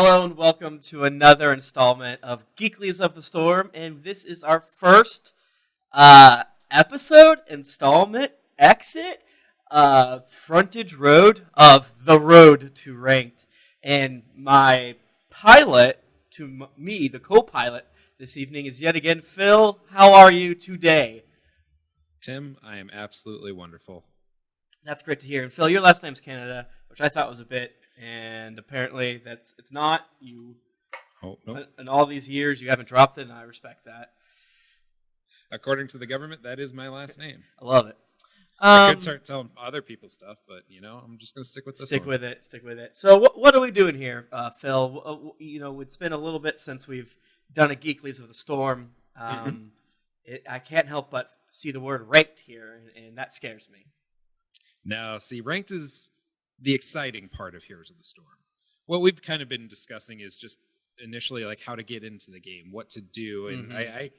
Hello and welcome to another installment of Geeklies of the Storm, and this is our first episode, installment, exit, frontage road of the road to ranked. And my pilot to me, the co-pilot this evening, is yet again Phil. How are you today? Tim, I am absolutely wonderful. That's great to hear. And Phil, your last name's Canada, which I thought was a bit, and apparently it's not. You, nope. In all these years, you haven't dropped it, and I respect that. According to the government, that is my last name. I love it. I could start telling other people stuff, but I'm just going to stick with this. Stick with it. So what are we doing here, Phil? It's been a little bit since we've done a Geeklies of the Storm. I can't help but see the word ranked here, and that scares me. No, see, ranked is the exciting part of Heroes of the Storm. What we've kind of been discussing is just initially like how to get into the game, what to do, and I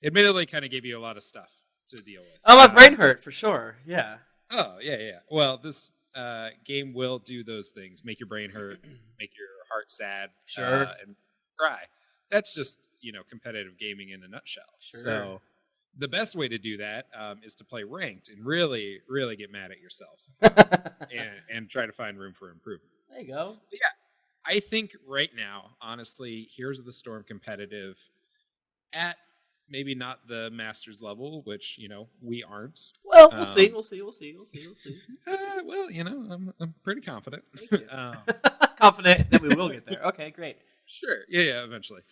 admittedly kind of gave you a lot of stuff to deal with. Oh, my brain hurt for sure. Yeah. Oh, yeah. Well, this game will do those things: make your brain hurt, make your heart sad, and cry. That's just competitive gaming in a nutshell. Sure. So the best way to do that is to play ranked and really, really get mad at yourself and try to find room for improvement. There you go. But yeah, I think right now, honestly, Heroes of the Storm competitive at maybe not the Masters level, which we aren't. Well, we'll see. Well, I'm pretty confident. Confident that we will get there. Okay, great. Sure. Yeah, eventually.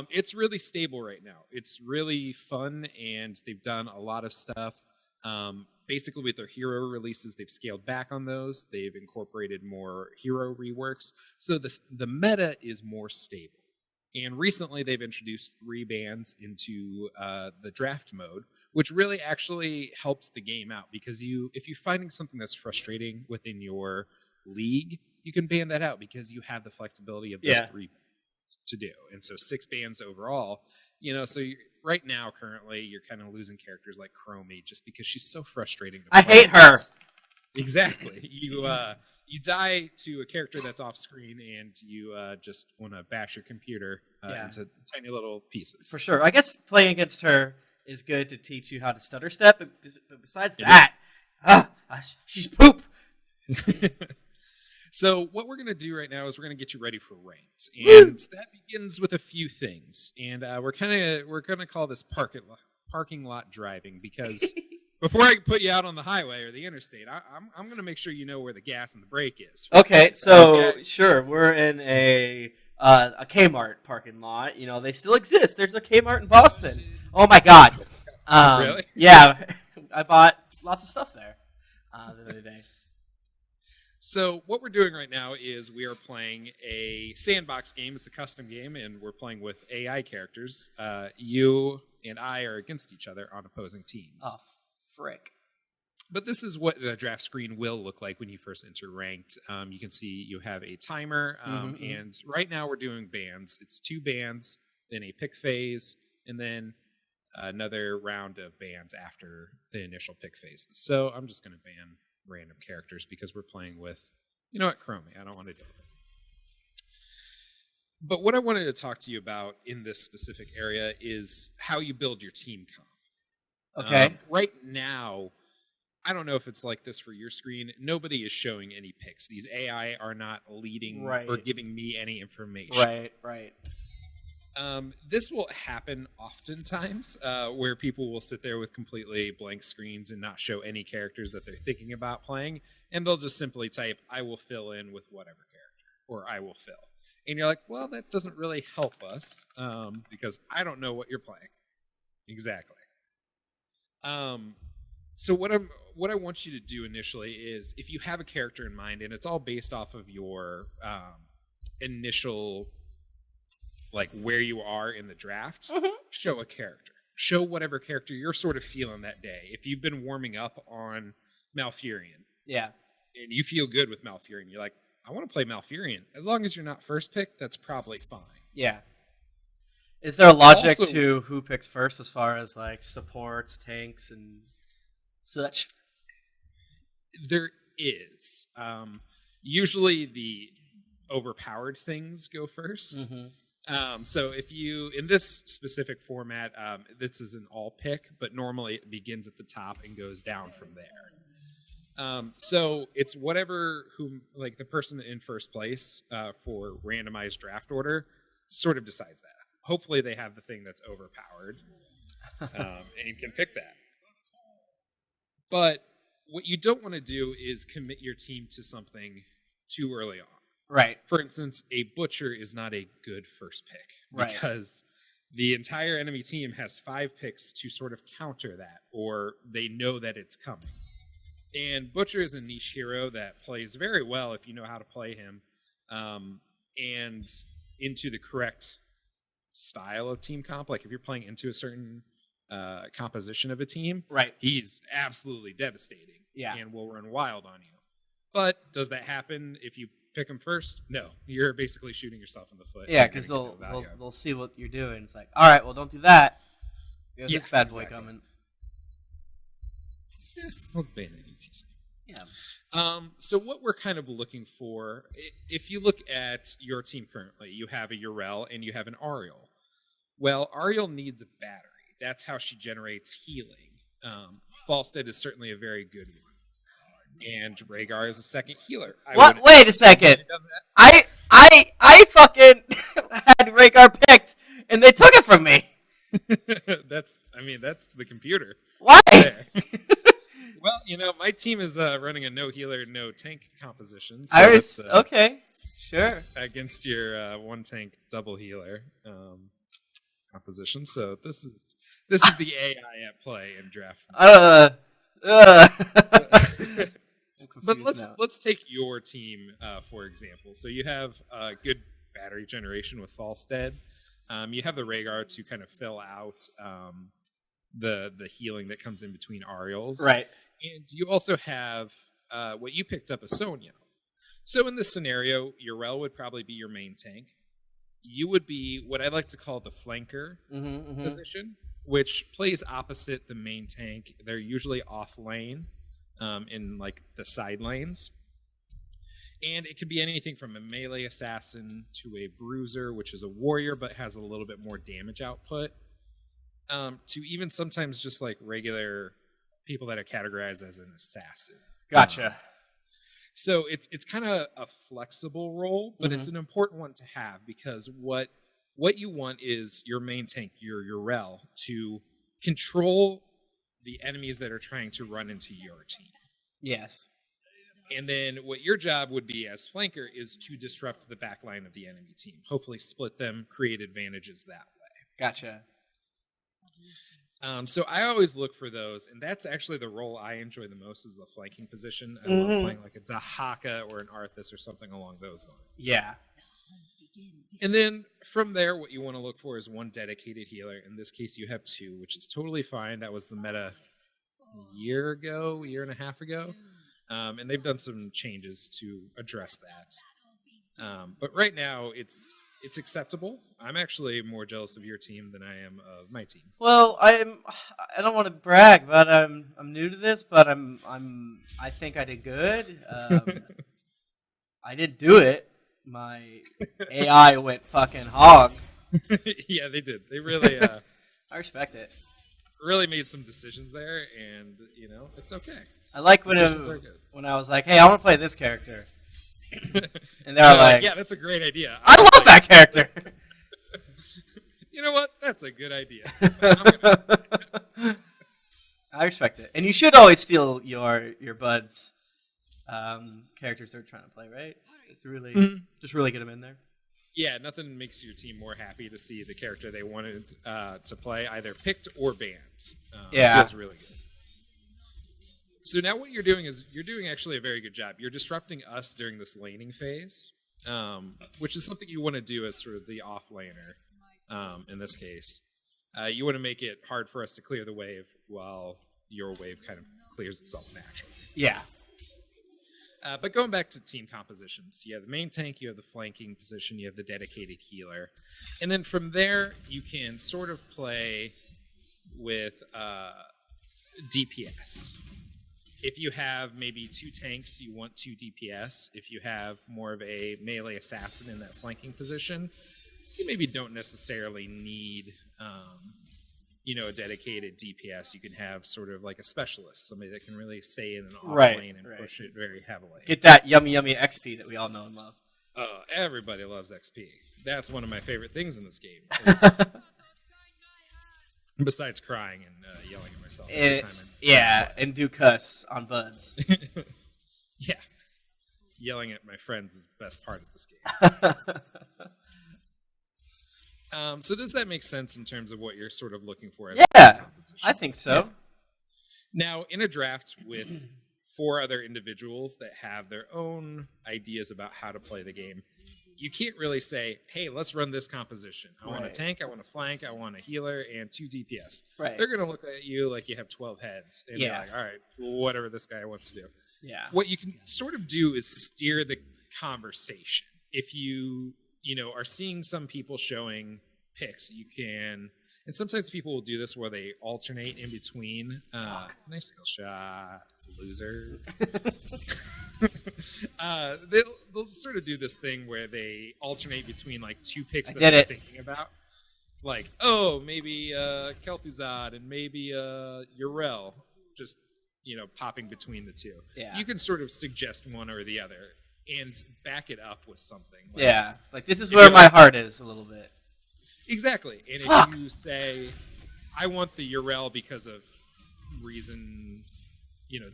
It's really stable right now. It's really fun, and they've done a lot of stuff. Basically, with their hero releases, they've scaled back on those. They've incorporated more hero reworks. So the meta is more stable. And recently, they've introduced 3 bans into the draft mode, which really actually helps the game out. Because if you're finding something that's frustrating within your league, you can ban that out because you have the flexibility of those 3 to do. And so 6 bans overall, so right now currently you're kind of losing characters like Chromie just because she's so frustrating. I hate her. Exactly. You die to a character that's off screen and you just want to bash your computer into tiny little pieces. For sure. I guess playing against her is good to teach you how to stutter step, but besides that, she's poop. So what we're going to do right now is we're going to get you ready for ranked, and that begins with a few things. And we're going to call this parking lot driving, because before I put you out on the highway or the interstate, I'm going to make sure you know where the gas and the brake is. Okay, so sure, we're in a Kmart parking lot. They still exist. There's a Kmart in Boston. Oh my God! Really? Yeah, I bought lots of stuff there the other day. So what we're doing right now is we are playing a sandbox game. It's a custom game, and we're playing with AI characters. You and I are against each other on opposing teams. Oh, frick. But this is what the draft screen will look like when you first enter ranked. You can see you have a timer, and right now we're doing bans. It's 2 bans, then a pick phase, and then another round of bans after the initial pick phases. So I'm just going to ban random characters because we're playing with, Chromie. I don't want to deal with it. But what I wanted to talk to you about in this specific area is how you build your team comp. Okay. Right now, I don't know if it's like this for your screen. Nobody is showing any picks. These AI are not leading or giving me any information. Right. This will happen oftentimes where people will sit there with completely blank screens and not show any characters that they're thinking about playing, and they'll just simply type, I will fill in with whatever character, or I will fill. And you're like, well, that doesn't really help us because I don't know what you're playing. Exactly. So what I want you to do initially is, if you have a character in mind, and it's all based off of your initial, like where you are in the draft, show a character. Show whatever character you're sort of feeling that day. If you've been warming up on Malfurion, and you feel good with Malfurion, you're like, I want to play Malfurion. As long as you're not first pick, that's probably fine. Yeah. Is there a logic to who picks first as far as like supports, tanks, and such? There is. Usually the overpowered things go first. Mm-hmm. So if you, in this specific format, this is an all pick, but normally it begins at the top and goes down from there. So it's whatever like the person in first place for randomized draft order sort of decides that. Hopefully they have the thing that's overpowered and you can pick that. But what you don't want to do is commit your team to something too early on. Right. For instance, a butcher is not a good first pick because the entire enemy team has 5 picks to sort of counter that, or they know that it's coming. And Butcher is a niche hero that plays very well if you know how to play him, and into the correct style of team comp. Like if you're playing into a certain composition of a team, right, he's absolutely devastating. Yeah, and will run wild on you. But does that happen if you pick him first? No, you're basically shooting yourself in the foot. Yeah, because they'll see what you're doing. It's like, all right, well, don't do that. You have this bad boy coming. Yeah, we'll ban it easy. Yeah. So what we're kind of looking for, if you look at your team currently, you have a Urel and you have an Ariel. Well, Ariel needs a battery. That's how she generates healing. Falstead is certainly a very good one. And Rhaegar is a second healer. What? Wait a second. I fucking had Rhaegar picked, and they took it from me. That's the computer. Why? Well, my team is running a no healer, no tank composition. So okay, sure. Against your one tank double healer composition. So this is the AI at play in draft. But let's take your team for example. So you have good battery generation with Falstead. You have the Rhaegar to kind of fill out the healing that comes in between Ariels. Right. And you also have what you picked up, a Sonya. So in this scenario, Urel would probably be your main tank. You would be what I like to call the flanker position, which plays opposite the main tank. They're usually off lane in like the side lanes. And it could be anything from a melee assassin to a bruiser, which is a warrior but has a little bit more damage output, to even sometimes just like regular people that are categorized as an assassin. Gotcha. So it's kind of a flexible role, but it's an important one to have because what you want is your main tank, your Urel, to control the enemies that are trying to run into your team. Yes. And then what your job would be as flanker is to disrupt the back line of the enemy team. Hopefully split them, create advantages that way. Gotcha. So I always look for those, and that's actually the role I enjoy the most is the flanking position. I love playing like a Dahaka or an Arthas or something along those lines. Yeah. And then from there, what you want to look for is one dedicated healer. In this case, you have 2, which is totally fine. That was the meta a year and a half ago. And they've done some changes to address that. But right now, it's acceptable. I'm actually more jealous of your team than I am of my team. Well, I don't want to brag, but I'm new to this, but I think I did good. I did do it. My AI went fucking hog. Yeah, they did. They really I respect it. Really made some decisions there, and it's okay. I like when I was like, "Hey, I want to play this character," and they were like, "Yeah, that's a great idea. I love that character." You know what? That's a good idea. I respect it, and you should always steal your buds' characters they're trying to play, right? It's really just really get them in there. Yeah, nothing makes your team more happy to see the character they wanted to play either picked or banned. Yeah, it feels really good. So now what you're doing is you're doing actually a very good job. You're disrupting us during this laning phase, which is something you want to do as sort of the off laner. In this case, you want to make it hard for us to clear the wave while your wave kind of clears itself naturally. Yeah. But going back to team compositions, you have the main tank, you have the flanking position, you have the dedicated healer. And then from there, you can sort of play with DPS. If you have maybe 2 tanks, you want 2 DPS. If you have more of a melee assassin in that flanking position, you maybe don't necessarily need, a dedicated DPS. You can have sort of like a specialist, somebody that can really stay in an off lane and push it very heavily. Get that yummy XP that we all know and love. Everybody loves XP. That's one of my favorite things in this game. Besides crying and yelling at myself every time. And do cuss on buds. Yeah. Yelling at my friends is the best part of this game. So does that make sense in terms of what you're sort of looking for? I think so. Yeah. Now, in a draft with 4 other individuals that have their own ideas about how to play the game, you can't really say, hey, let's run this composition. I want a tank, I want a flank, I want a healer, and 2 DPS. Right. They're going to look at you like you have 12 heads. And they're like, all right, whatever this guy wants to do. Yeah. What you can sort of do is steer the conversation. If you are seeing some people showing picks, you can, and sometimes people will do this where they alternate in between. Nice skill shot, loser. They'll sort of do this thing where they alternate between like 2 picks that they're thinking about. Like, maybe Kel'Thuzad and maybe Yrel, just popping between the 2. Yeah. You can sort of suggest one or the other and back it up with something. Like this is where my heart is a little bit. Exactly. And if you say, I want the Yrel because of reason,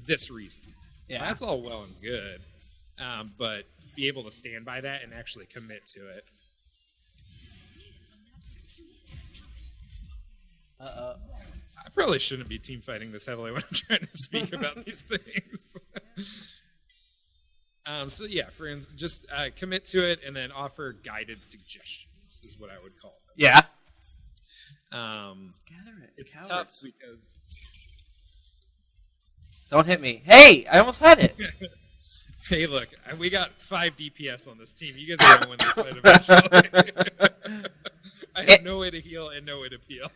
this reason. Yeah. That's all well and good. But be able to stand by that and actually commit to it. I probably shouldn't be team fighting this heavily when I'm trying to speak about these things. Friends, just commit to it and then offer guided suggestions is what I would call them. Yeah. Gather it. It's tough because... Don't hit me. Hey, I almost had it. Hey, look, we got 5 DPS on this team. You guys are going to win this fight eventually. I have no way to heal and no way to peel.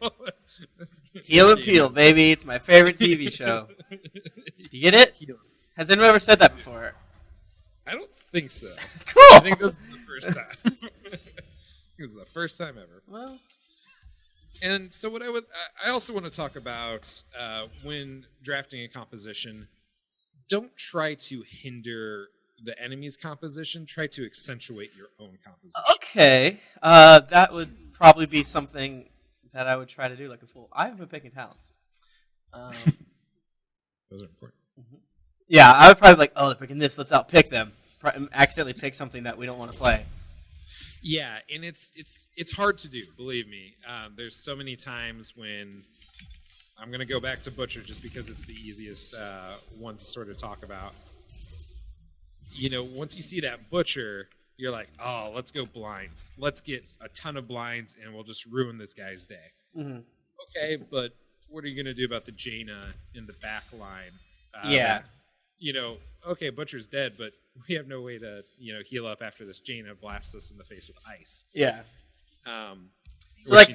Heal and peel, baby. It's my favorite TV show. You get it? Has anyone ever said that before? I don't think so. Cool. I think this is the first time. This is the first time ever. Well, and so I also want to talk about when drafting a composition, don't try to hinder the enemy's composition. Try to accentuate your own composition. Okay. That would probably be something that I would try to do like a fool. I haven't been picking talents. Those are important. Mm-hmm. Yeah, I would probably be like, they're picking this. Let's outpick them. Accidentally pick something that we don't want to play. Yeah, and it's hard to do, believe me. There's so many times when I'm going to go back to Butcher just because it's the easiest one to sort of talk about. Once you see that Butcher, you're like, let's go blinds. Let's get a ton of blinds and we'll just ruin this guy's day. Mm-hmm. Okay, but what are you going to do about the Jaina in the back line? Okay, Butcher's dead, but we have no way to, heal up after this Jaina blasts us in the face with ice. Yeah. Which,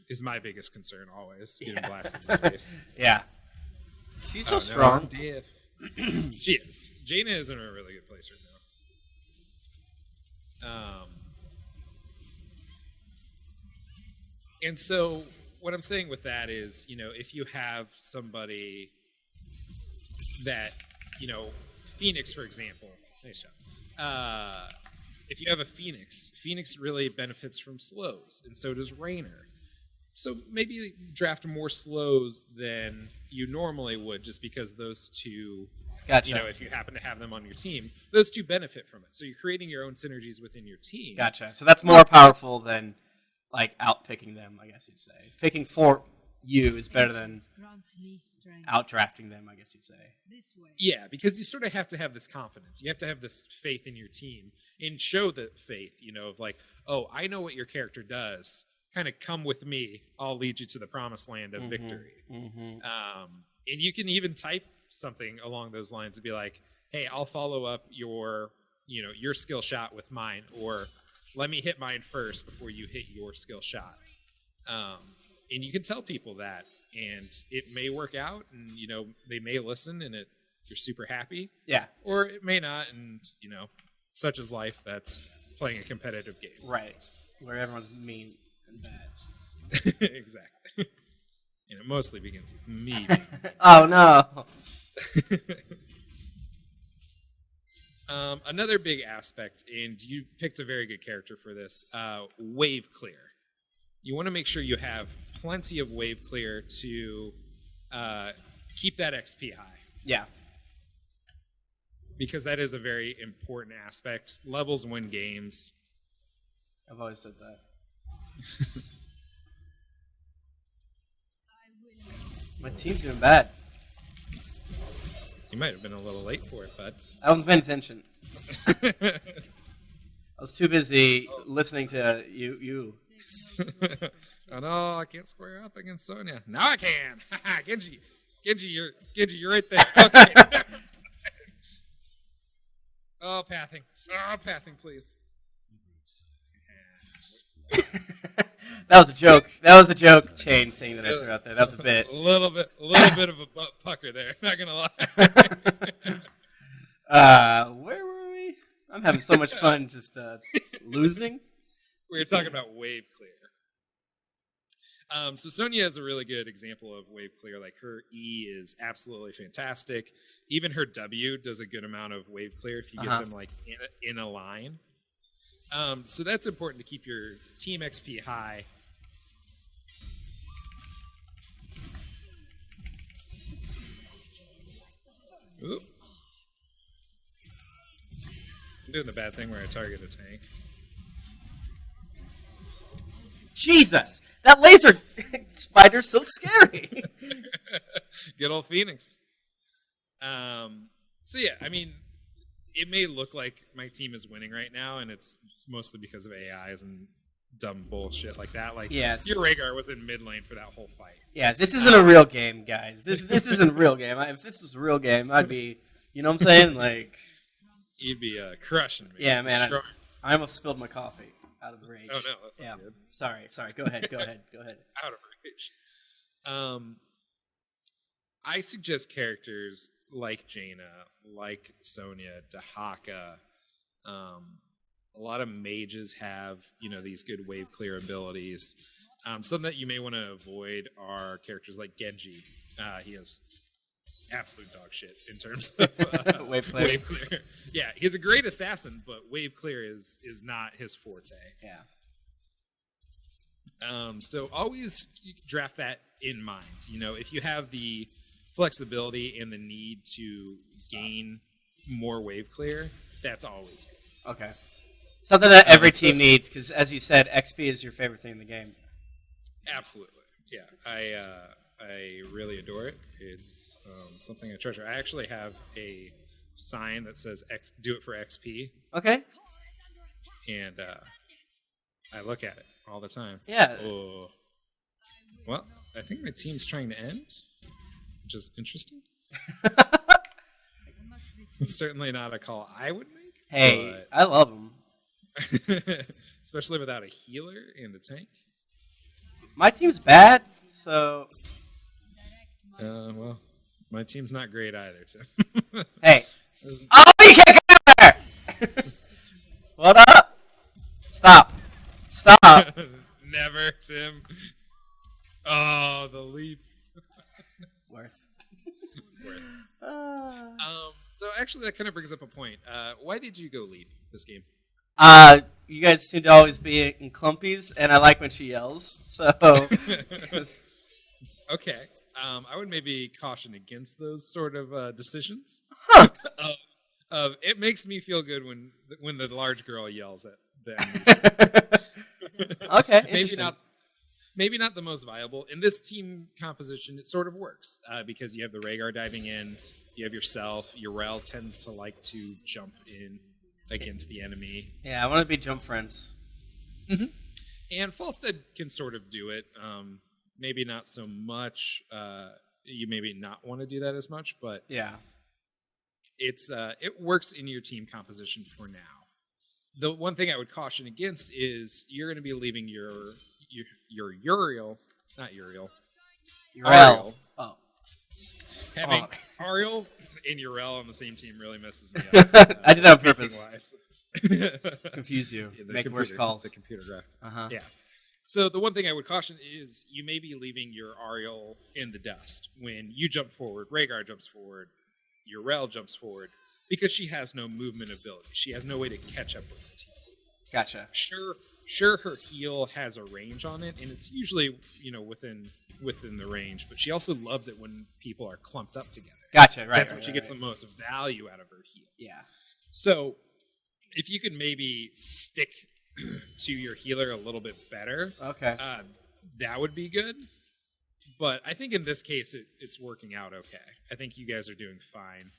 is my biggest concern always, getting blasted in the face. Yeah. She's so strong. She is. Jaina is in a really good place right now. And so what I'm saying with that is, if you have somebody that, Phoenix, for example, nice job. If you have a Phoenix really benefits from slows, and so does Raynor. So maybe draft more slows than you normally would, just because those two, gotcha. If you happen to have them on your team, those two benefit from it. So you're creating your own synergies within your team. Gotcha. So that's more powerful than, like, outpicking them, I guess you'd say. Picking for you is better than outdrafting them, I guess you'd say. Yeah, because you sort of have to have this confidence. You have to have this faith in your team and show the faith, of like, I know what your character does. Kind of come with me. I'll lead you to the promised land of victory. Mm-hmm. And you can even type something along those lines to be like, hey, I'll follow up your skill shot with mine, or let me hit mine first before you hit your skill shot. And you can tell people that, and it may work out, and they may listen, and it you're super happy. Yeah. Or it may not, and such is life. That's playing a competitive game. Right. Where everyone's mean and bad. Exactly. And it mostly begins with me. Oh no. Another big aspect, and you picked a very good character for this, wave clear. You want to make sure you have plenty of wave clear to keep that XP high. Yeah. Because that is a very important aspect. Levels win games. I've always said that. My team's doing bad. You might have been a little late for it, bud. I wasn't paying attention. I was too busy listening to you. Oh no, I can't square up against Sonya. Now I can. Genji, you're right there. Okay. Oh, pathing, please. That was a joke. That was a joke chain thing that I threw out there. That was a bit. A little bit of a butt pucker there. Not gonna lie. Where were we? I'm having so much fun just losing. We were talking about wave clear. So Sonya is a really good example of wave clear. Like her E is absolutely fantastic. Even her W does a good amount of wave clear if you get them like in a line. So that's important to keep your team XP high. Oop. I'm doing the bad thing where I target a tank. Jesus! That laser spider's so scary. Good old Phoenix. So yeah, I mean, it may look like my team is winning right now, and it's mostly because of AIs and dumb bullshit like that. Like, your Rhaegar was in mid lane for that whole fight. Yeah, this isn't a real game, guys. This isn't a real game. If this was a real game, I'd be, you know what I'm saying? Like, you'd be crushing me. Yeah, man. I almost spilled my coffee out of rage. Oh no, that's not good. Sorry. Go ahead. Out of rage. I suggest characters like Jaina, like Sonya, Dahaka. A lot of mages have, these good wave clear abilities. Some that you may want to avoid are characters like Genji. He has absolute dog shit in terms of wave clear. Yeah, he's a great assassin, but wave clear is not his forte. Yeah. So always draft that in mind. If you have the flexibility and the need to gain more wave clear, that's always good. Okay. Something that every team needs, because as you said, XP is your favorite thing in the game. Absolutely. Yeah. I really adore it. It's something I treasure. I actually have a sign that says do it for XP. Okay. And I look at it all the time. Yeah. Oh. Well, I think my team's trying to end, which is interesting. It's certainly not a call I would make. Hey, I love them. Especially without a healer and a tank. My team's bad, so... Well, my team's not great either, so... Hey. Oh, you can't get out there! What up? Stop. Never, Tim. Oh, the leap. Worth. So actually, that kind of brings up a point. Why did you go lead this game? You guys seem to always be in clumpies, and I like when she yells. So. Okay. I would maybe caution against those sort of decisions. Huh. It makes me feel good when the large girl yells at them. Okay. Maybe not the most viable. In this team composition, it sort of works because you have the Rhaegar diving in, you have yourself. Your Rel tends to like to jump in against the enemy. Yeah, I want to be jump friends. Mm-hmm. And Falstead can sort of do it. Maybe not so much. You maybe not want to do that as much, but yeah, it works in your team composition for now. The one thing I would caution against is you're going to be leaving your Uriel, not Uriel. Uriel. Oh. Having Ariel and Urel on the same team really messes me up. I did that on purpose. Confuse you. Yeah, Make worse calls. The computer draft. Uh-huh. Yeah. So the one thing I would caution is you may be leaving your Ariel in the dust. When you jump forward, Rhaegar jumps forward, Urel jumps forward, because she has no movement ability. She has no way to catch up with the team. Gotcha. Sure, her heal has a range on it, and it's usually, within the range, but she also loves it when people are clumped up together. Gotcha, right. That's when she gets the most value out of her heal. Yeah. So if you could maybe stick to your healer a little bit better, okay, that would be good. But I think in this case, it's working out okay. I think you guys are doing fine.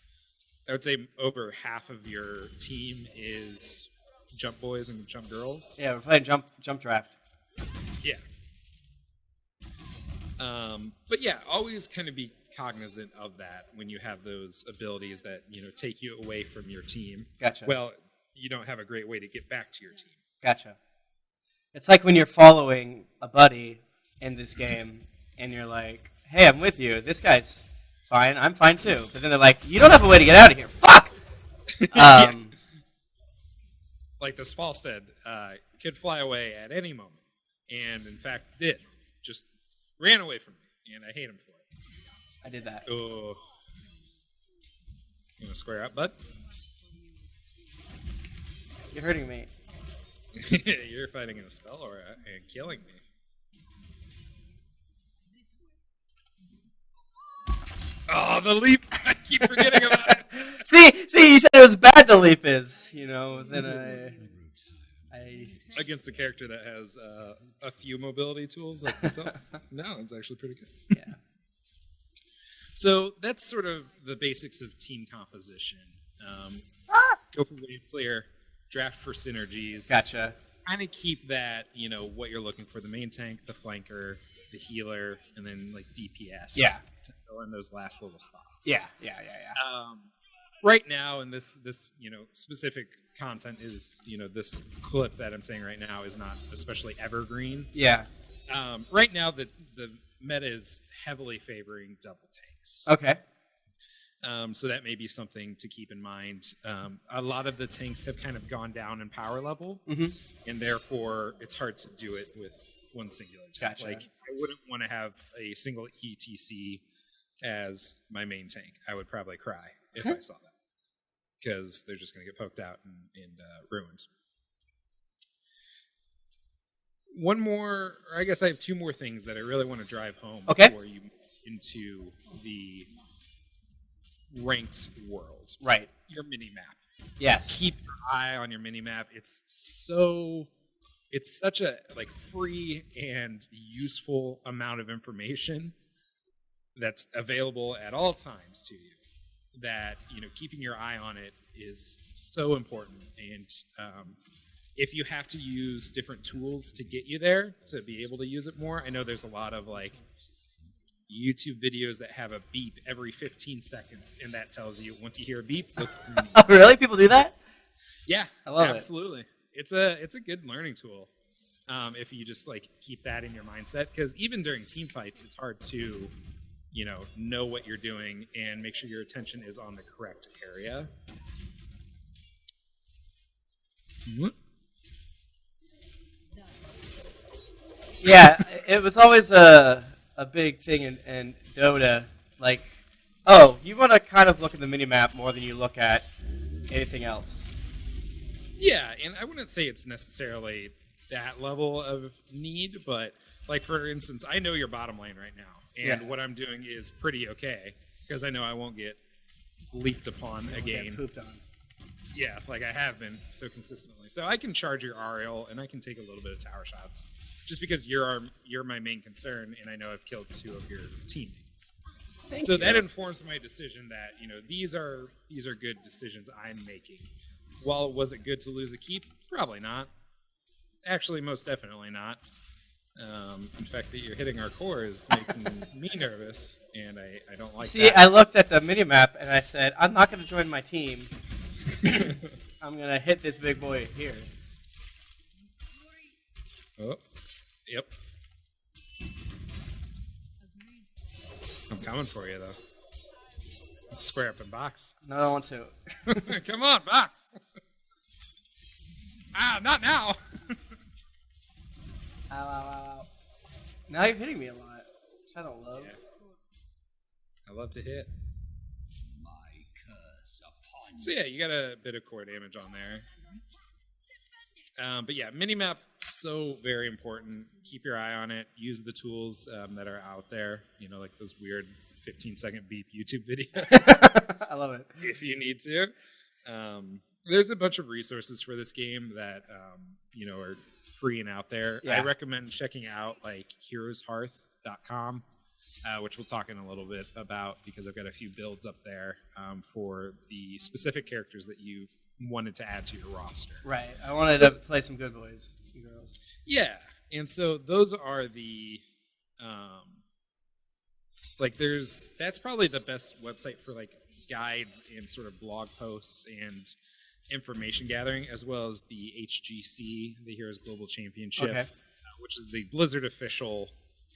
I would say over half of your team is jump boys and jump girls. Yeah, we're playing jump draft. Yeah. But yeah, always kind of be cognizant of that when you have those abilities that, take you away from your team. Gotcha. Well, you don't have a great way to get back to your team. Gotcha. It's like when you're following a buddy in this game and you're like, hey, I'm with you. This guy's fine. I'm fine too. But then they're like, you don't have a way to get out of here. Fuck! Yeah. Like this Falstead could fly away at any moment. And in fact did. Just ran away from me. And I hate him for it. I did that. Oh. You want to square up, bud? You're hurting me. You're fighting in a spell aura and killing me. Oh, the leap! I keep forgetting about it. See, you said it was bad. The leap is, Then I against the character that has a few mobility tools like yourself. No, it's actually pretty good. Yeah. So that's sort of the basics of team composition. Go for wave clear, draft for synergies. Gotcha. Kind of keep that, what you're looking for: the main tank, the flanker, the healer, and then like DPS. Yeah. To fill in those last little spots. Yeah. Right now, in this specific content is, this clip that I'm saying right now is not especially evergreen. Yeah. Right now, the meta is heavily favoring double tanks. Okay. So that may be something to keep in mind. A lot of the tanks have kind of gone down in power level, and therefore it's hard to do it with one singular tank. Gotcha. Like, I wouldn't want to have a single ETC as my main tank. I would probably cry if I saw that, because they're just going to get poked out and ruined. One more, or I guess I have two more things that I really want to drive home before you move into the ranked world. Right. Your mini-map. Yes. Keep your eye on your mini-map. It's such a free and useful amount of information that's available at all times to you, that keeping your eye on it is so important. And if you have to use different tools to get you there to be able to use it more, I know there's a lot of YouTube videos that have a beep every 15 seconds, and that tells you once you hear a beep, look. Oh, really? People do that? Yeah, I love it. Absolutely. It's a good learning tool if you just keep that in your mindset, because even during team fights, it's hard to know what you're doing and make sure your attention is on the correct area. Yeah, it was always a big thing in Dota. You want to kind of look at the minimap more than you look at anything else. Yeah, and I wouldn't say it's necessarily that level of need, but for instance, I know your bottom lane right now, and what I'm doing is pretty okay, because I know I won't get leaped upon again. Pooped on. Yeah, I have been so consistently. So I can charge your Ariel, and I can take a little bit of tower shots, just because you're my main concern, and I know I've killed two of your teammates. Thank you. That informs my decision that these are good decisions I'm making. Well, was it good to lose a keep? Probably not. Actually, most definitely not. In fact, that you're hitting our core is making me nervous, and I don't like that. See, I looked at the minimap, and I said, I'm not going to join my team. I'm going to hit this big boy here. Oh, yep. I'm coming for you, though. Square up and box. No, I don't want to. Come on, box. Not now. Ow, ow, ow, ow. Now you're hitting me a lot, which I don't love. Yeah. I love to hit. So yeah, you got a bit of core damage on there. But yeah, minimap, so very important. Keep your eye on it. Use the tools that are out there. Like those weird 15-second beep YouTube videos. I love it. If you need to. There's a bunch of resources for this game that are free and out there. Yeah. I recommend checking out like heroeshearth.com, which we'll talk in a little bit about because I've got a few builds up there for the specific characters that you've wanted to add to your roster. Right. I wanted to play some good boys and girls. Yeah. And so those are the that's probably the best website for like guides and sort of blog posts and information gathering, as well as the HGC, the Heroes Global Championship, which is the Blizzard official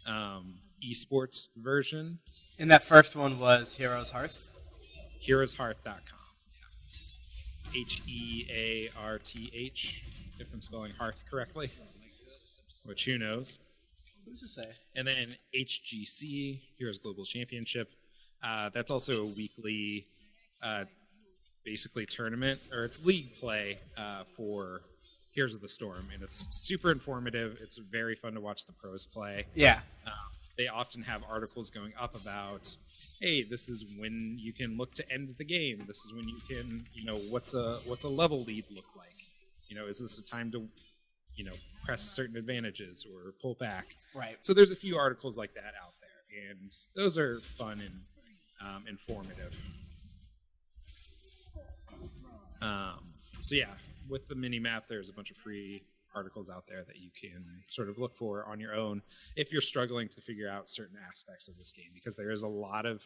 esports version. And that first one was Heroes Hearth? Heroeshearth.com. Hearth, if I'm spelling Hearth correctly, which who knows. Who's to say? And then HGC, Heroes Global Championship. That's also a weekly, basically tournament, or it's league play for Heroes of the Storm, and it's super informative. It's very fun to watch the pros play. Yeah. They often have articles going up about, hey, this is when you can look to end the game. This is when you can, what's a level lead look like? Is this a time to, press certain advantages or pull back? Right. So there's a few articles like that out there, and those are fun and informative. So yeah, with the mini map, there's a bunch of free articles out there that you can sort of look for on your own if you're struggling to figure out certain aspects of this game, because there is a lot of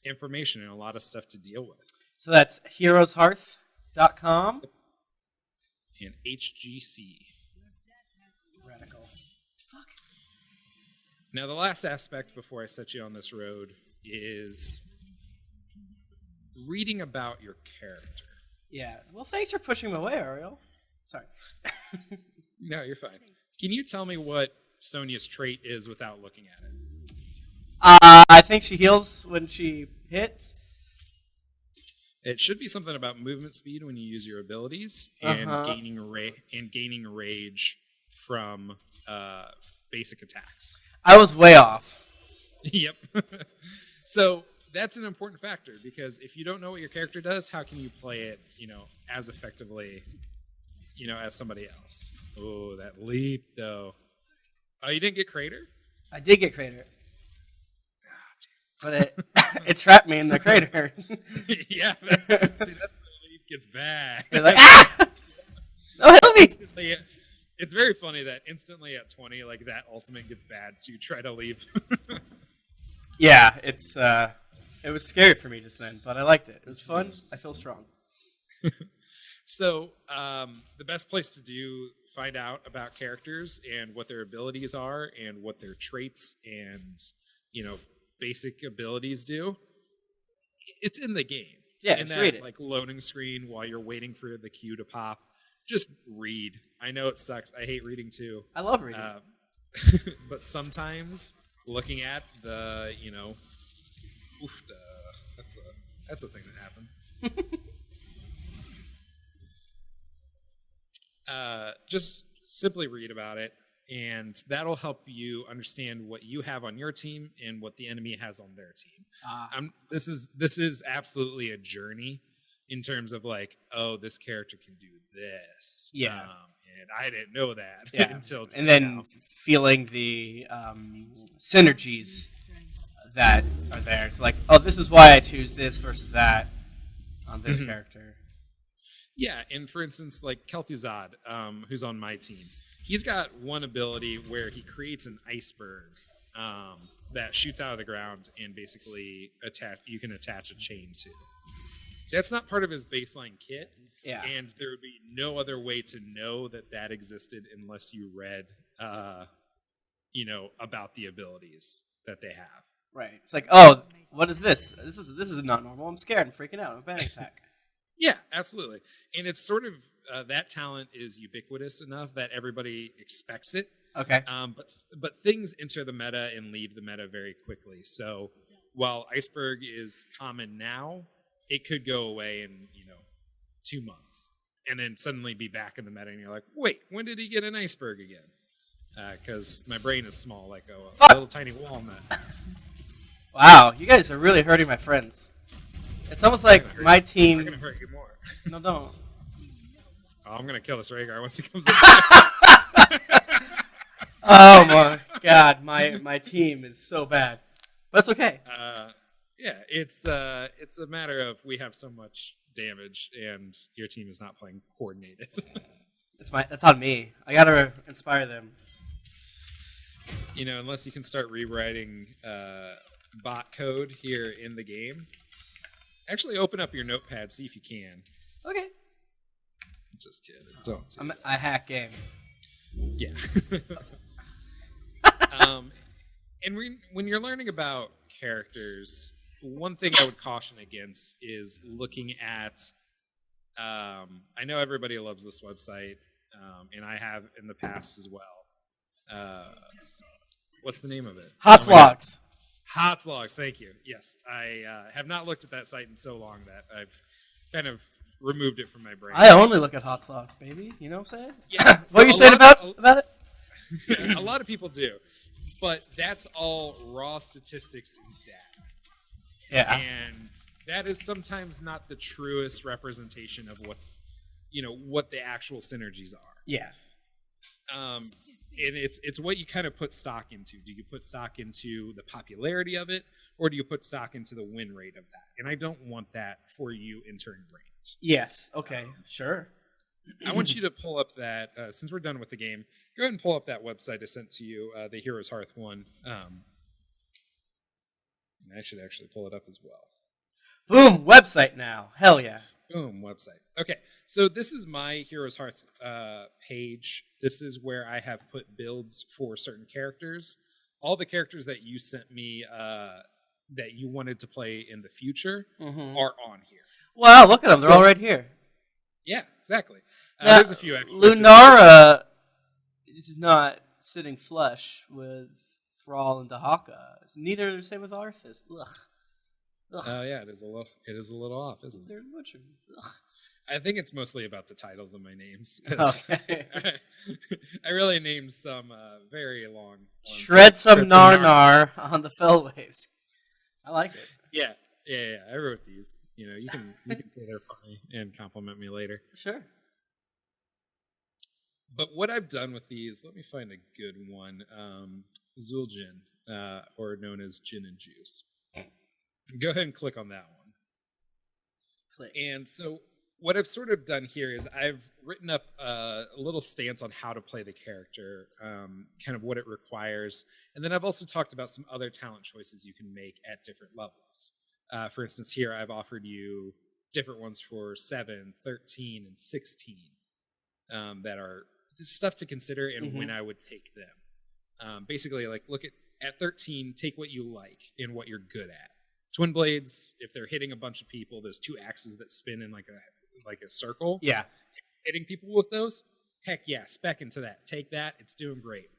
information and a lot of stuff to deal with. So that's heroeshearth.com and HGC. Radical. Fuck. Now the last aspect before I set you on this road is reading about your character. Yeah. Well, thanks for pushing me away, Ariel. Sorry. No, you're fine. Can you tell me what Sonia's trait is without looking at it? I think she heals when she hits. It should be something about movement speed when you use your abilities and gaining rage from basic attacks. I was way off. Yep. So that's an important factor, because if you don't know what your character does, how can you play it, as effectively, as somebody else? Oh, that leap, though. Oh, you didn't get Crater? I did get Crater. But it trapped me in the crater. Yeah. See, that's when the leap gets bad. You're like, ah! No, help me! It's very funny that instantly at 20, like, that ultimate gets bad, so you try to leave. Yeah, it was scary for me just then, but I liked it. It was fun. I feel strong. So, the best place to find out about characters and what their abilities are and what their traits and, basic abilities do, it's in the game. Yeah, in just that, read it. like, loading screen while you're waiting for the queue to pop. Just read. I know it sucks. I hate reading too. I love reading. But sometimes looking at the, that's a thing that happened. Just simply read about it, and that'll help you understand what you have on your team and what the enemy has on their team. This is absolutely a journey in terms of like, oh, this character can do this. Yeah. And I didn't know that until just and then now. Feeling the synergies that are there. It's like, oh, this is why I choose this versus that on this character. Yeah, and for instance, like Kel'Thuzad, who's on my team, he's got one ability where he creates an iceberg that shoots out of the ground and basically you can attach a chain to. That's not part of his baseline kit. Yeah. And there would be no other way to know that existed unless you read, about the abilities that they have. Right. It's like, oh, what is this? This is not normal. I'm scared. I'm freaking out. I'm a panic attack. Yeah, absolutely. And it's sort of that talent is ubiquitous enough that everybody expects it. Okay. But things enter the meta and leave the meta very quickly. So while Iceberg is common now, it could go away in 2 months, and then suddenly be back in the meta, and you're like, wait, when did he get an iceberg again? Because my brain is small, like a little tiny walnut. Wow, you guys are really hurting my friends. It's almost like my team. I'm gonna hurt you more. No, don't. Oh, I'm gonna kill this Rhaegar once he comes inside. Oh my god, my team is so bad, but it's okay. Yeah, it's a matter of we have so much damage, and your team is not playing coordinated. That's on me. I gotta inspire them. Unless you can start rewriting bot code here in the game. Actually, open up your notepad, see if you can. Okay. Just kidding. Don't. I hack game. Yeah. And when you're learning about characters, one thing I would caution against is looking at. I know everybody loves this website, and I have in the past as well. What's the name of it? Hotslogs. Hotslogs. Thank you. Yes, I have not looked at that site in so long that I've kind of removed it from my brain. I only look at Hotslogs, baby. You know what I'm saying? Yeah. What are you saying about it? Yeah, a lot of people do, but that's all raw statistics and data. Yeah. And that is sometimes not the truest representation of what the actual synergies are. Yeah. And it's what you kind of put stock into. Do you put stock into the popularity of it, or do you put stock into the win rate of that? And I don't want that for you in turn ranked. Yes. Okay. Sure. I want you to pull up that, since we're done with the game, go ahead and pull up that website I sent to you, the Heroes Hearth one. And I should actually pull it up as well. Boom, website now. Hell yeah. Boom, website. Okay, so this is my Heroes Hearth page. This is where I have put builds for certain characters. All the characters that you sent me that you wanted to play in the future are on here. Wow, look at them. They're all right here. Yeah, exactly. Now, there's a few extra. Lunara is not sitting flush with Thrall and Dahaka. Neither are the same with Arthas. Ugh. Oh yeah, it is a little off, isn't it? They're butchered. I think it's mostly about the titles of my names. Okay. I really named some very long ones. Shred some Narnar on the Fell Waves. I like it. Yeah. I wrote these. You can say they're funny and compliment me later. Sure. But what I've done with these, let me find a good one. Zul'jin, or known as Gin and Juice. Go ahead and click on that one. Click. And so what I've sort of done here is I've written up a little stance on how to play the character, kind of what it requires. And then I've also talked about some other talent choices you can make at different levels. For instance, here I've offered you different ones for 7, 13, and 16 that are stuff to consider and when I would take them. Basically, like look at 13, take what you like and what you're good at. Twin blades, if they're hitting a bunch of people, there's 2 axes that spin in like a circle. Yeah. Hitting people with those, heck yeah, spec into that. Take that, it's doing great.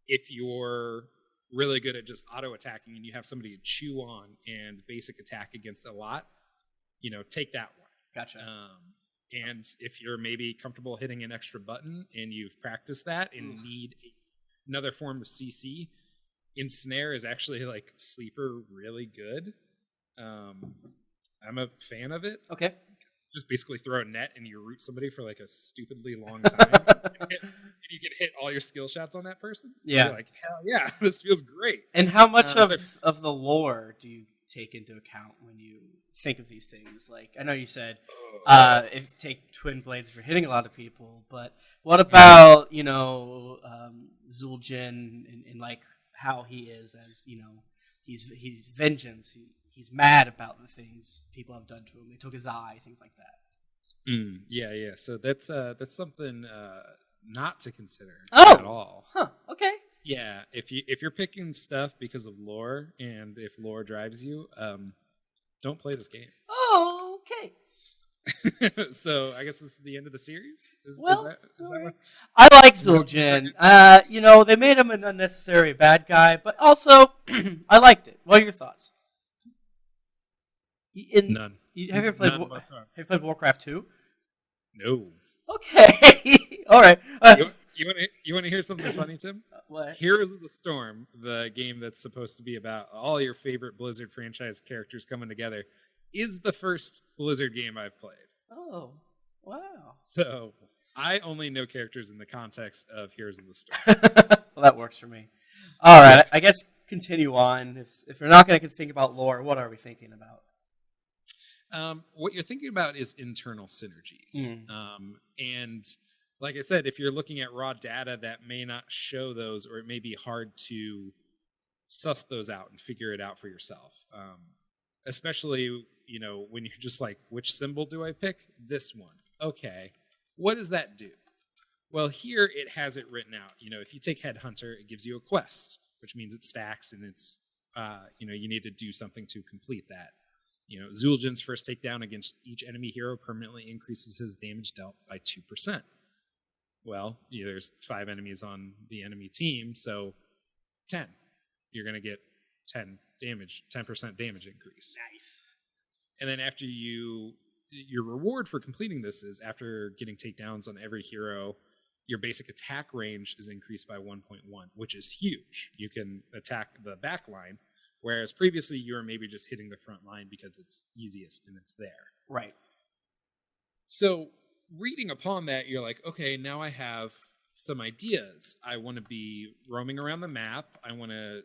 If you're really good at just auto attacking and you have somebody to chew on and basic attack against a lot, take that one. Gotcha. And if you're maybe comfortable hitting an extra button and you've practiced that and need another form of CC, Ensnare is actually like sleeper really good. I'm a fan of it. Okay. Just basically throw a net and you root somebody for like a stupidly long time. and you can hit all your skill shots on that person. Yeah. You're like, hell yeah, this feels great. And how much of the lore do you take into account when you think of these things? Like, I know you said take twin blades for hitting a lot of people, but what about, Zul'jin and like how he is as, he's vengeance. He's mad about the things people have done to him. They took his eye, things like that. Yeah. So that's something not to consider at all. Huh. Okay. Yeah, if you're picking stuff because of lore, and if lore drives you, don't play this game. Oh, okay. So I guess this is the end of the series. Is Well, that what? I like Is that what Zul'jin. They made him an unnecessary bad guy, but also I liked it. What are your thoughts? None. Have you ever played? None Have whatsoever. you played Warcraft 2? No. Okay, all right. You want to hear something funny, Tim? What? Heroes of the Storm, the game that's supposed to be about all your favorite Blizzard franchise characters coming together, is the first Blizzard game I've played. Oh, wow. So I only know characters in the context of Heroes of the Storm. Well, that works for me. All right, I guess continue on. If we're not going to think about lore, what are we thinking about? What you're thinking about is internal synergies. And like I said, if you're looking at raw data, that may not show those, or it may be hard to suss those out and figure it out for yourself. Especially, when you're just like, which symbol do I pick? This one. Okay. What does that do? Well, here it has it written out. If you take Headhunter, it gives you a quest, which means it stacks and it's, you need to do something to complete that. Zul'jin's first takedown against each enemy hero permanently increases his damage dealt by 2%. Well, there's 5 enemies on the enemy team, so 10. You're going to get 10% damage increase. Nice. And then after your reward for completing this is after getting takedowns on every hero, your basic attack range is increased by 1.1, which is huge. You can attack the back line, whereas previously you were maybe just hitting the front line because it's easiest and it's there. Right. So reading upon that, you're like, okay, now I have some ideas. I want to be roaming around the map. I want to,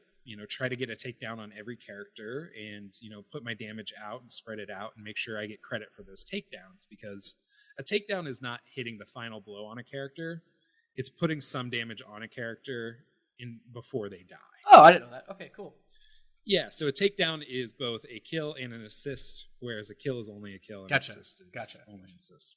try to get a takedown on every character and, put my damage out and spread it out and make sure I get credit for those takedowns, because a takedown is not hitting the final blow on a character. It's putting some damage on a character before they die. Oh, I didn't know that. Okay, cool. Yeah, so a takedown is both a kill and an assist, whereas a kill is only a kill and an assist is only an assist.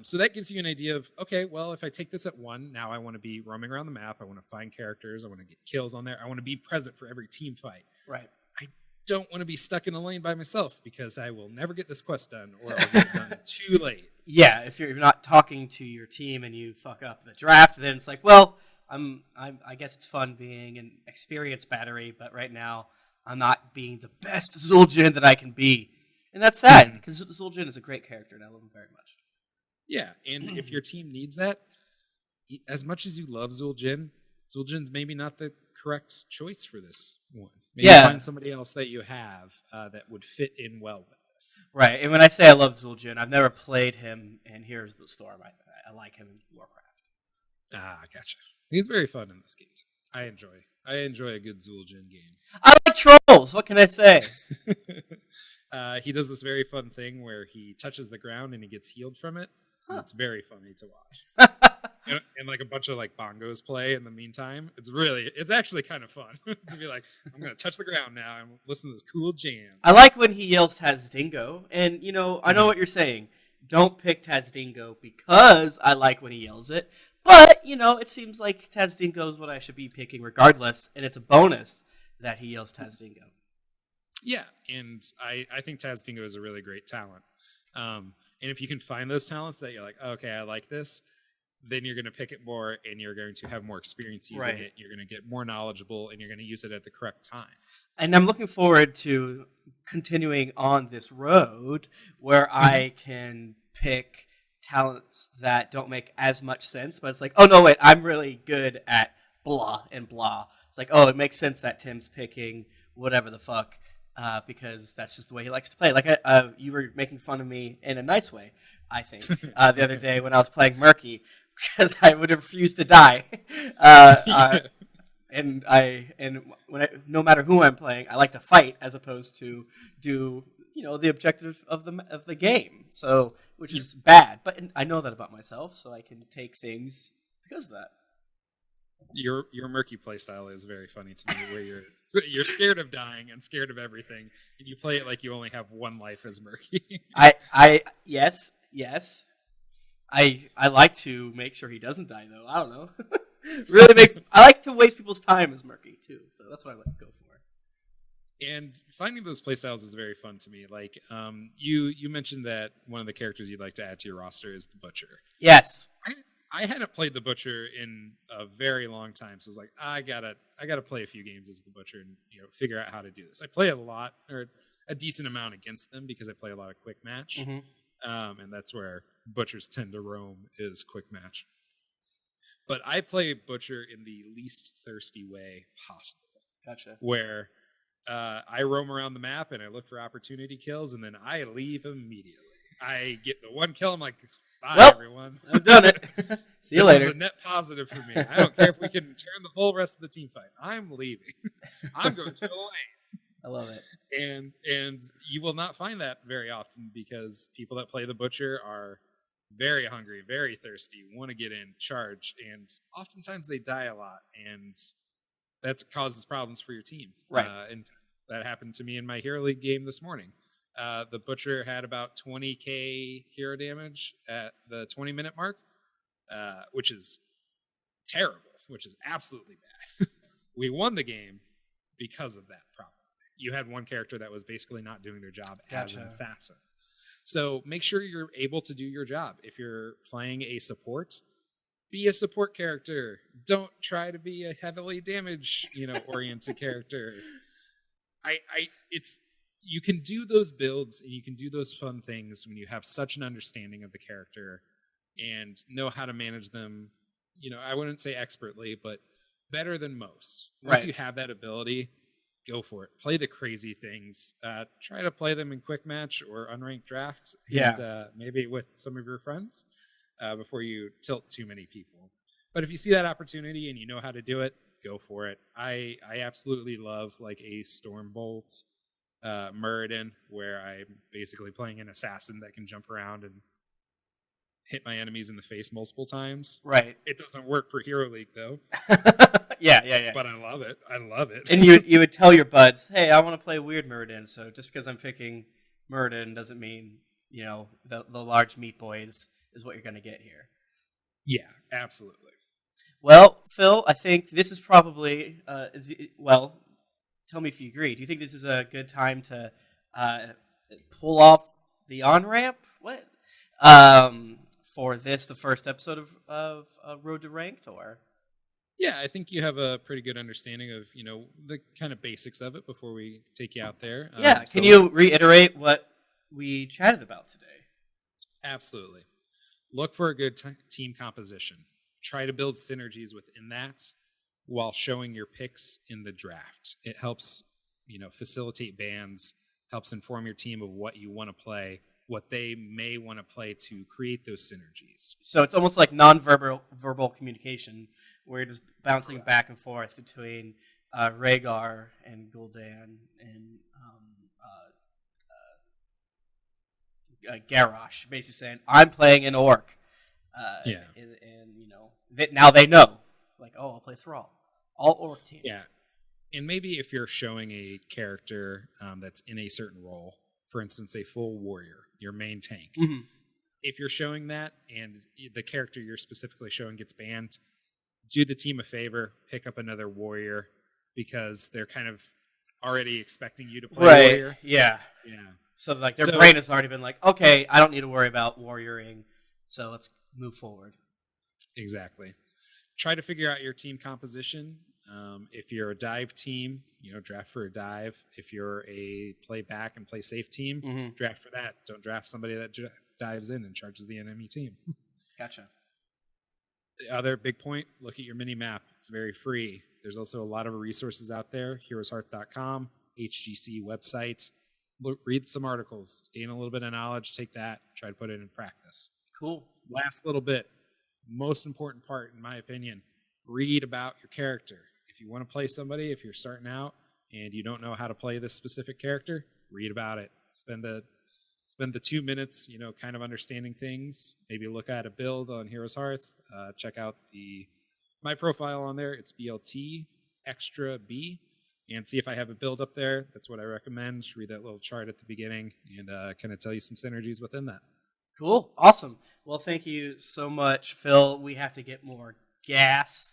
So that gives you an idea of, okay, well, if I take this at 1, now I want to be roaming around the map. I want to find characters. I want to get kills on there. I want to be present for every team fight. Right. I don't want to be stuck in a lane by myself because I will never get this quest done, or I'll get it done too late. Yeah, if you're not talking to your team and you fuck up the draft, then it's like, well, I guess it's fun being an experience battery, but right now I'm not being the best Zul'jin that I can be. And that's sad, because Zul'jin is a great character and I love him very much. Yeah, and if your team needs that, as much as you love Zul'jin's maybe not the correct choice for this one. Maybe find somebody else that you have that would fit in well with this. Right, and when I say I love Zul'jin, I've never played him in Heroes of the Storm. I like him in Warcraft. Ah, gotcha. He's very fun in this game too. I enjoy a good Zul'jin game. I like trolls. What can I say? He does this very fun thing where he touches the ground and he gets healed from it. Huh. It's very funny to watch. and like a bunch of like bongos play in the meantime. It's actually kind of fun to be like, I'm going to touch the ground now and listen to this cool jam. I like when he yells Tazdingo. And, I know what you're saying. Don't pick Tazdingo because I like when he yells it. But, it seems like Tazdingo is what I should be picking regardless. And it's a bonus that he yells Tazdingo. Yeah, and I think Tazdingo is a really great talent. And if you can find those talents that you're like, oh, okay, I like this, then you're going to pick it more and you're going to have more experience using it. You're going to get more knowledgeable and you're going to use it at the correct times. And I'm looking forward to continuing on this road where I can pick talents that don't make as much sense, but it's like, oh, no, wait, I'm really good at blah and blah. It's like, oh, it makes sense that Tim's picking whatever the fuck. Because that's just the way he likes to play. Like you were making fun of me in a nice way, I think, the other day when I was playing Murky, because I would have refused to die. And no matter who I'm playing, I like to fight as opposed to do the objective of the game. So, which is bad, but I know that about myself, so I can take things because of that. Your Murky playstyle is very funny to me, where you're scared of dying and scared of everything, and you play it like you only have one life as Murky. Yes. I like to make sure he doesn't die, though. I don't know. Really I like to waste people's time as Murky too, so that's what I like to go for. And finding those playstyles is very fun to me. Like, you mentioned that one of the characters you'd like to add to your roster is the Butcher. Yes. I hadn't played the Butcher in a very long time, so I was like, I gotta play a few games as the Butcher and figure out how to do this. I play a lot or a decent amount against them because I play a lot of quick match, and that's where Butchers tend to roam is quick match. But I play Butcher in the least thirsty way possible. Gotcha. Where I roam around the map and I look for opportunity kills, and then I leave immediately. I get the one kill. I'm like, bye, everyone. I've done it. See you later. This is a net positive for me. I don't care if we can turn the whole rest of the team fight. I'm leaving. I'm going to the lane. I love it. And you will not find that very often because people that play the Butcher are very hungry, very thirsty, want to get in, charge, and oftentimes they die a lot, and that causes problems for your team. Right. And that happened to me in my Hero League game this morning. The Butcher had about 20k hero damage at the 20-minute mark, which is terrible, which is absolutely bad. We won the game because of that problem. You had one character that was basically not doing their job as an assassin. So make sure you're able to do your job. If you're playing a support, be a support character. Don't try to be a heavily damage, oriented character. You can do those builds and you can do those fun things when you have such an understanding of the character and know how to manage them. I wouldn't say expertly, but better than most. Once you have that ability, go for it. Play the crazy things. Try to play them in quick match or unranked draft. And, maybe with some of your friends before you tilt too many people. But if you see that opportunity and you know how to do it, go for it. I absolutely love like a Stormbolt Muradin, where I'm basically playing an assassin that can jump around and hit my enemies in the face multiple times. Right. It doesn't work for Hero League though. Yeah. But I love it. And you would tell your buds, hey, I want to play weird Muradin, so just because I'm picking Muradin doesn't mean, the large meat boys is what you're going to get here. Yeah, absolutely. Well, Phil, I think this is probably, tell me if you agree. Do you think this is a good time to pull off the on-ramp? What? For the first episode of Road to Ranked, or? Yeah, I think you have a pretty good understanding of, the kind of basics of it before we take you out there. Yeah, can you reiterate what we chatted about today? Absolutely. Look for a good team composition. Try to build synergies within that while showing your picks in the draft. It helps, facilitate bans, helps inform your team of what you want to play, what they may want to play to create those synergies. So it's almost like non-verbal communication, where you're just bouncing back and forth between Rhaegar and Gul'dan and Garrosh, basically saying, I'm playing an orc. And now they know. Like, oh, I'll play Thrall. All orc team. Yeah. And maybe if you're showing a character that's in a certain role, for instance, a full warrior, your main tank. Mm-hmm. If you're showing that and the character you're specifically showing gets banned, do the team a favor, pick up another warrior, because they're kind of already expecting you to play warrior. Yeah. So like their brain has already been like, okay, I don't need to worry about warrioring, so let's move forward. Exactly. Try to figure out your team composition. If you're a dive team, draft for a dive. If you're a play back and play safe team, draft for that. Don't draft somebody that dives in and charges the enemy team. Gotcha. The other big point, look at your mini map. It's very free. There's also a lot of resources out there. heroeshearth.com, HGC website. Read some articles, gain a little bit of knowledge, take that, try to put it in practice. Cool. Last little bit, most important part, in my opinion, read about your character. If you want to play somebody, if you're starting out and you don't know how to play this specific character, read about it. Spend the 2 minutes, kind of understanding things. Maybe look at a build on Heroes Hearth. Check out my profile on there. It's BLT Extra B, and see if I have a build up there. That's what I recommend. Read that little chart at the beginning and kind of tell you some synergies within that. Cool. Awesome. Well, thank you so much, Phil. We have to get more gas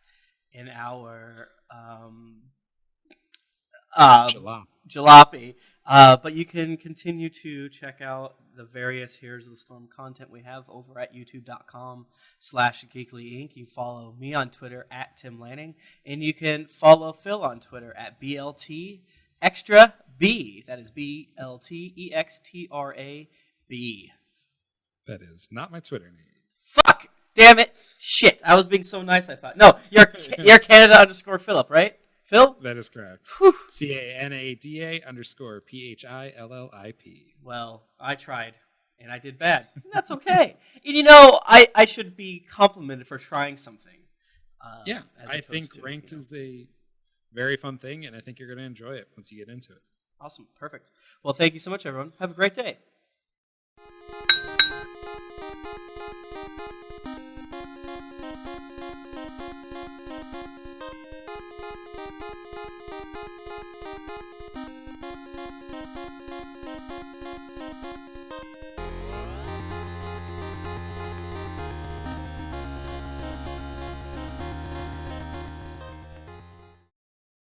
in our jalopy. But you can continue to check out the various Heroes of the Storm content we have over at youtube.com/Geekly Inc. You can follow me on Twitter at Tim Lanning, and you can follow Phil on Twitter at BLT Extra B. That is BLTEXTRAB. That is not my Twitter name. Fuck! Damn it! Shit! I was being so nice. I thought. No, you're Canada_Philip, right? Phil? That is correct. Whew. CANADA_PHILLIP. Well, I tried, and I did bad. That's okay. And I should be complimented for trying something. I think ranked is a very fun thing, and I think you're going to enjoy it once you get into it. Awesome. Perfect. Well, thank you so much, everyone. Have a great day.